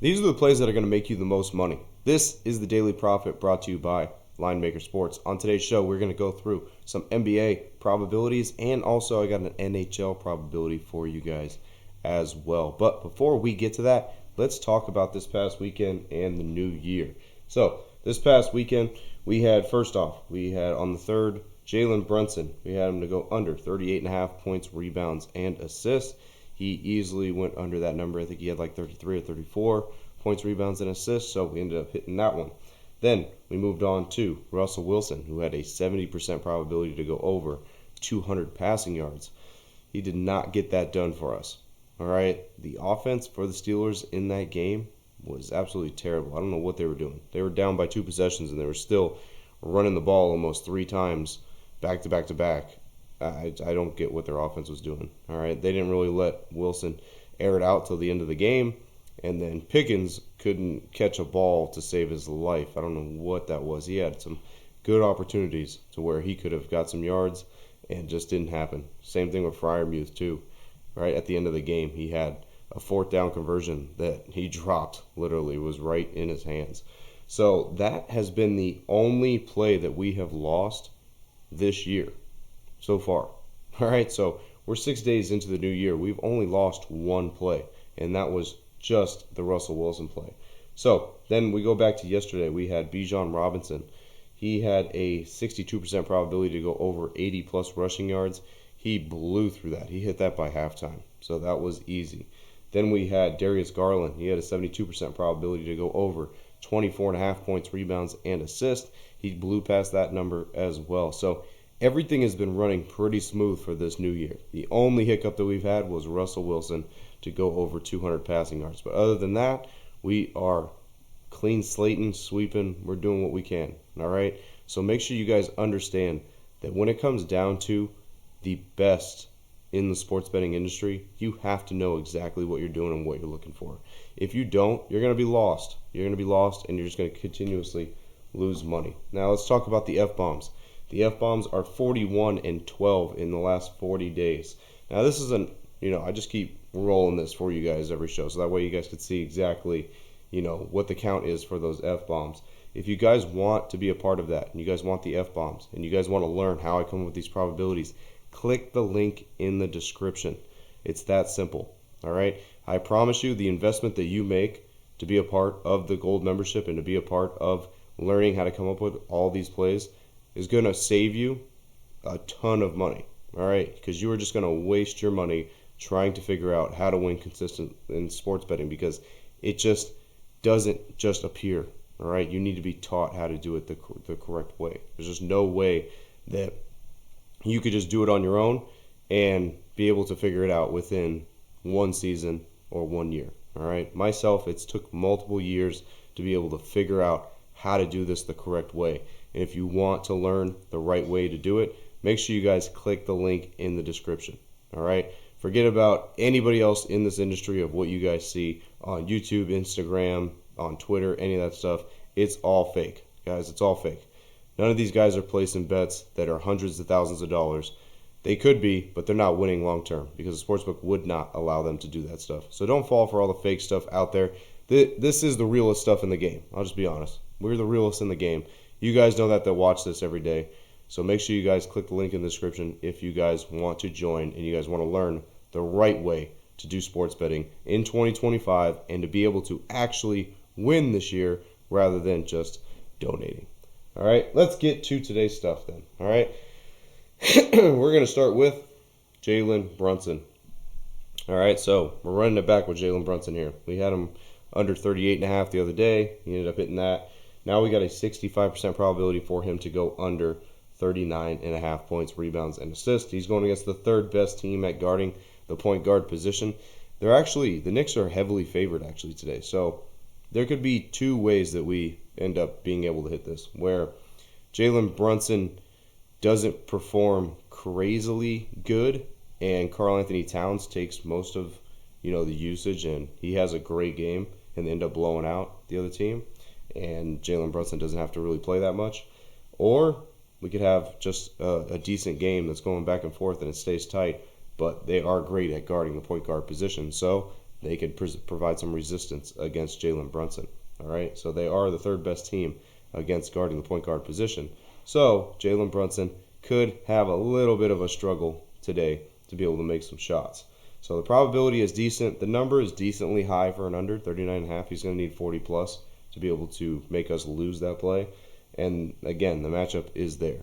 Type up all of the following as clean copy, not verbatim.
These are the plays that are going to make you the most money. This is the Daily Profit brought to you by Linemaker Sports. On today's show, we're going to go through some NBA probabilities, and also I got an NHL probability for you guys as well. But before we get to that, let's talk about this past weekend and the new year. So this past weekend, we had on the 3rd, Jalen Brunson. We had him to go under 38.5 points, rebounds, and assists. He easily went under that number. I think he had like 33 or 34 points, rebounds, and assists, so we ended up hitting that one. Then we moved on to Russell Wilson, who had a 70% probability to go over 200 passing yards. He did not get that done for us. All right, the offense for the Steelers in that game was absolutely terrible. I don't know what they were doing. They were down by 2 possessions, and they were still running the ball almost 3 times back to back to back. I don't get what their offense was doing. All right, they didn't really let Wilson air it out till the end of the game, and then Pickens couldn't catch a ball to save his life. I don't know what that was. He had some good opportunities to where he could have got some yards, and just didn't happen. Same thing with Freiermuth too. Right at the end of the game, he had a 4th down conversion that he dropped. Literally, was right in his hands. So that has been the only play that we have lost this year so far. All right, so we're 6 days into the new year. We've only lost 1 play, and that was just the Russell Wilson play. So then we go back to yesterday. We had Bijan Robinson. He had a 62% probability to go over 80 plus rushing yards. He blew through that. He hit that by halftime, so that was easy. Then we had Darius Garland. He had a 72% probability to go over 24.5 points, rebounds, and assists. He blew past that number as well. So everything has been running pretty smooth for this new year. The only hiccup that we've had was Russell Wilson to go over 200 passing yards. But other than that, we are clean slating, sweeping. We're doing what we can. All right? So make sure you guys understand that when it comes down to the best in the sports betting industry, you have to know exactly what you're doing and what you're looking for. If you don't, you're going to be lost. You're going to be lost, and you're just going to continuously lose money. Now let's talk about the F-bombs. The F-bombs are 41 and 12 in the last 40 days. Now this isn't, I just keep rolling this for you guys every show, so that way you guys could see exactly, what the count is for those F-bombs. If you guys want to be a part of that, and you guys want the F-bombs, and you guys want to learn how I come up with these probabilities, click the link in the description. It's that simple. All right? I promise you the investment that you make to be a part of the gold membership and to be a part of learning how to come up with all these plays is going to save you a ton of money. All right? Because you are just going to waste your money trying to figure out how to win consistent in sports betting, because it just doesn't just appear. All right? You need to be taught how to do it the correct way. There's just no way that you could just do it on your own and be able to figure it out within 1 season or 1 year. All right. Myself, it's took multiple years to be able to figure out how to do this the correct way. And if you want to learn the right way to do it, make sure you guys click the link in the description. All right. Forget about anybody else in this industry of what you guys see on YouTube, Instagram, on Twitter, any of that stuff. It's all fake, guys. It's all fake. None of these guys are placing bets that are hundreds of thousands of dollars. They could be, but they're not winning long term because the sportsbook would not allow them to do that stuff. So don't fall for all the fake stuff out there. This is the realest stuff in the game. I'll just be honest. We're the realest in the game. You guys know that watch this every day. So make sure you guys click the link in the description if you guys want to join and you guys want to learn the right way to do sports betting in 2025 and to be able to actually win this year rather than just donating. All right, let's get to today's stuff then. All right, we're going to start with Jalen Brunson. All right, so we're running it back with Jalen Brunson here. We had him under 38.5 the other day. He ended up hitting that. Now we got a 65% probability for him to go under 39.5 points, rebounds, and assists. He's going against the 3rd best team at guarding the point guard position. The Knicks are heavily favored actually today. So there could be 2 ways that we end up being able to hit this, where Jalen Brunson doesn't perform crazily good and Karl Anthony Towns takes most of the usage and he has a great game and they end up blowing out the other team and Jalen Brunson doesn't have to really play that much. Or we could have just a decent game that's going back and forth and it stays tight, but they are great at guarding the point guard position. So they could provide some resistance against Jalen Brunson. All right, so they are the third best team against guarding the point guard position. So Jalen Brunson could have a little bit of a struggle today to be able to make some shots. So the probability is decent. The number is decently high for an under, 39.5. He's going to need 40 plus to be able to make us lose that play. And again, the matchup is there.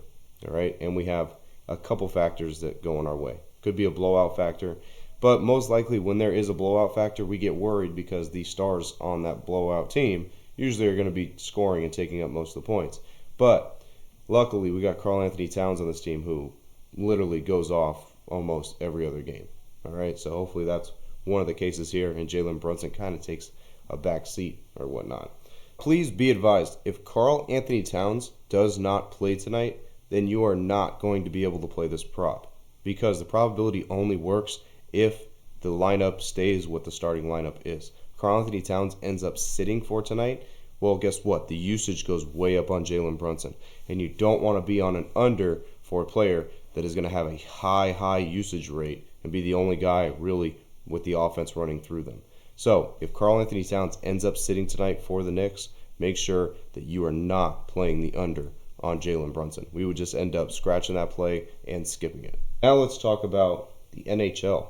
All right, and we have a couple factors that go in our way. Could be a blowout factor, but most likely when there is a blowout factor, we get worried because the stars on that blowout team usually are going to be scoring and taking up most of the points. But luckily, we got Karl-Anthony Towns on this team who literally goes off almost every other game. All right, so hopefully that's one of the cases here, and Jalen Brunson kind of takes a back seat or whatnot. Please be advised, if Karl-Anthony Towns does not play tonight, then you are not going to be able to play this prop because the probability only works if the lineup stays what the starting lineup is. Karl-Anthony Towns ends up sitting for tonight, well, guess what? The usage goes way up on Jalen Brunson, and you don't want to be on an under for a player that is going to have a high usage rate and be the only guy really with the offense running through them. So if Karl-Anthony Towns ends up sitting tonight for the Knicks, make sure that you are not playing the under on Jalen Brunson. We would just end up scratching that play and skipping it. Now let's talk about the NHL.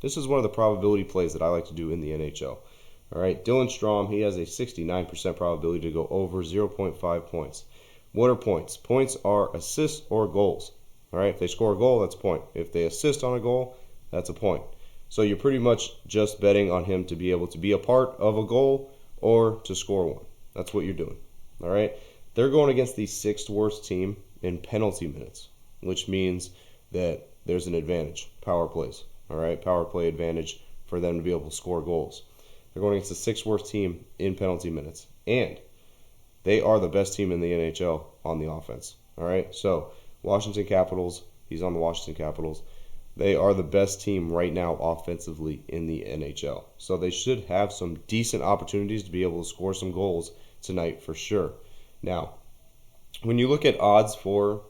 This is one of the probability plays that I like to do in the NHL. All right, Dylan Strom, he has a 69% probability to go over 0.5 points. What are points? Points are assists or goals. All right, if they score a goal, that's a point. If they assist on a goal, that's a point. So you're pretty much just betting on him to be able to be a part of a goal or to score one. That's what you're doing. All right, they're going against the sixth worst team in penalty minutes, which means that there's an advantage, power plays. All right, power play advantage for them to be able to score goals. They're going against the sixth worst team in penalty minutes, and they are the best team in the NHL on the offense. All right, so Washington Capitals, he's on the Washington Capitals. They are the best team right now offensively in the NHL. So they should have some decent opportunities to be able to score some goals tonight for sure. Now, when you look at odds for,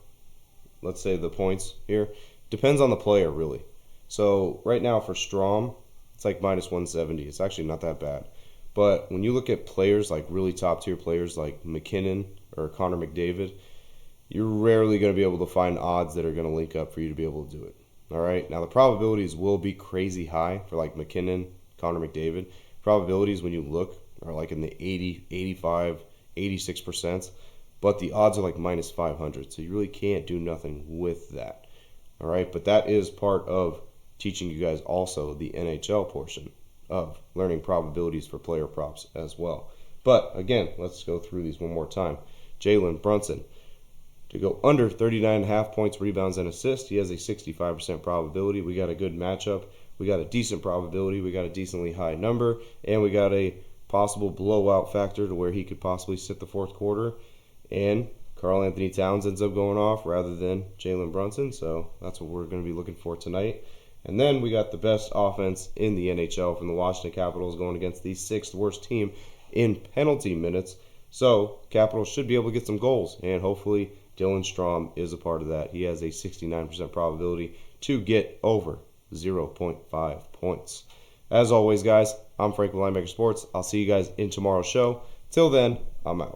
let's say, the points here, depends on the player really. So right now for Strom, it's like minus 170. It's actually not that bad. But when you look at players like really top tier players like McKinnon or Connor McDavid, you're rarely going to be able to find odds that are going to link up for you to be able to do it. All right. Now the probabilities will be crazy high for like McKinnon, Connor McDavid. Probabilities when you look are like in the 80, 85, 86%, but the odds are like minus 500. So you really can't do nothing with that. All right. But that is part of teaching you guys also the NHL portion of learning probabilities for player props as well. But again, let's go through these one more time. Jalen Brunson, to go under 39.5 points, rebounds, and assists, he has a 65% probability. We got a good matchup. We got a decent probability. We got a decently high number. And we got a possible blowout factor to where he could possibly sit the fourth quarter. And Karl-Anthony Towns ends up going off rather than Jalen Brunson. So that's what we're going to be looking for tonight. And then we got the best offense in the NHL from the Washington Capitals going against the sixth worst team in penalty minutes. So Capitals should be able to get some goals, and hopefully Dylan Strom is a part of that. He has a 69% probability to get over 0.5 points. As always, guys, I'm Frank with Linemaker Sports. I'll see you guys in tomorrow's show. Till then, I'm out.